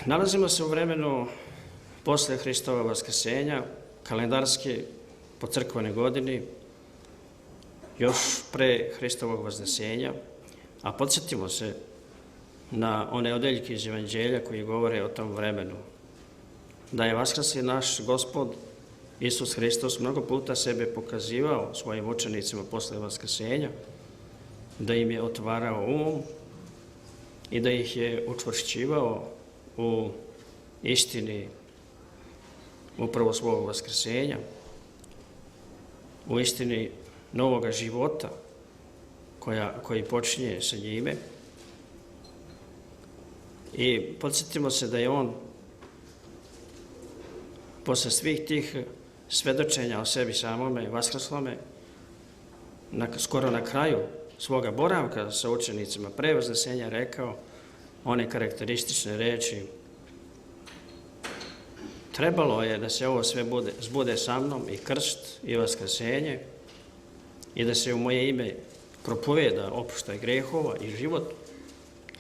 Nalazimo se u vremenu posle Hristova vaskrsenja, kalendarski po crkvenoj godini, još pre Hristovog vaznesenja, a podsjetimo se na one odeljke iz Evanđelja koji govore o tom vremenu. Da je vaskrsi naš Gospod Isus Hristos mnogo puta sebe pokazivao svojim učenicima posle vaskrsenja, da im je otvarao um i da ih je učvršćivao u istini upravo svog vaskrsenja, u istini novoga života koji počinje sa njime. I podsjetimo se da je on posle svih tih svedočenja o sebi samome, vaskrslome, skoro na kraju svoga boravka sa učenicima pre vaznesenja rekao one karakteristične reči: trebalo je da se ovo sve zbude sa mnom, i krst i vaskrsenje, i da se u moje ime propoveda oproštaj grehova i život,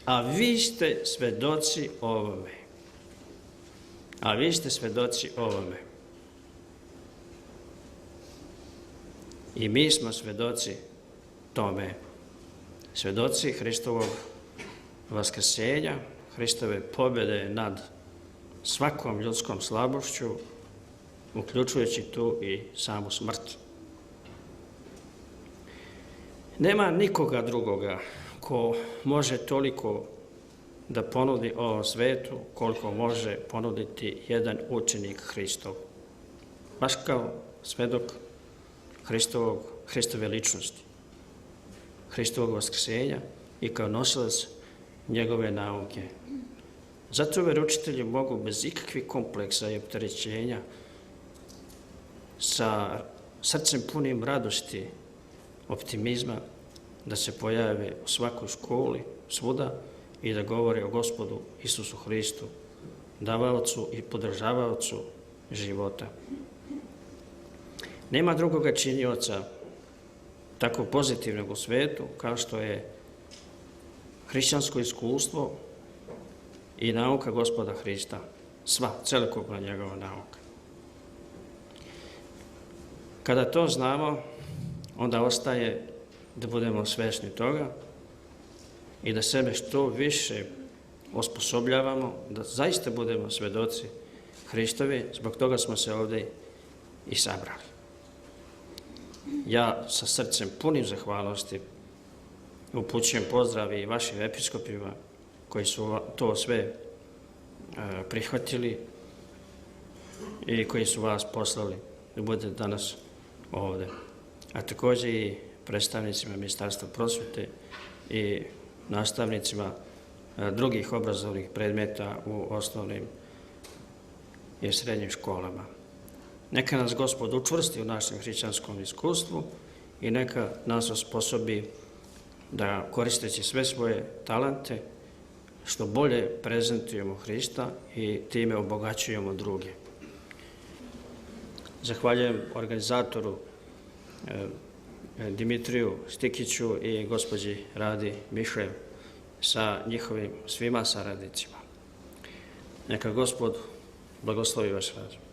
a vi ste svedoci ovome. A vi ste svedoci ovome. I mi smo svedoci tome. Svedoci Hristovog vaskrsenja, Hristove pobjede nad svakom ljudskom slabošću, uključujući tu i samu smrt. Nema nikoga drugoga ko može toliko da ponudi ovom svetu koliko može ponuditi jedan učenik Hristov. Baš kao svedok Hristove ličnosti, Hristovog vaskrsenja i kao nosilac njegove nauke. Zato veroučitelji mogu bez ikakvih kompleksa i opterećenja, sa srcem punim radosti, optimizma, da se pojave u svakoj školi, svuda, i da govore o Gospodu Isusu Hristu, davaocu i podržavaocu života. Nema drugoga činioca tako pozitivnog u svetu kao što je hrišćansko iskustvo i nauka Gospoda Hrista, sva, celokupna njegova nauka. Kada to znamo, onda ostaje da budemo svesni toga i da sebe što više osposobljavamo, da zaista budemo svedoci Hristovi. Zbog toga smo se ovdje i sabrali. Ja sa srcem punim zahvalnosti upućujem pozdrav i vašim episkopima koji su to sve prihvatili i koji su vas poslali da budete danas ovdje. A također i predstavnicima Ministarstva prosvete i nastavnicima drugih obrazovnih predmeta u osnovnim i srednjim školama. Neka nas Gospod učvrsti u našem hrišćanskom iskustvu i neka nas osposobi da, koristeći sve svoje talente, što bolje prezentujemo Hrista i time obogaćujemo druge. Zahvaljujem organizatoru Dimitriju Stikiću i gospođi Radi Mišev sa njihovim svima saradnicima. Neka Gospod blagoslovi vaš rad.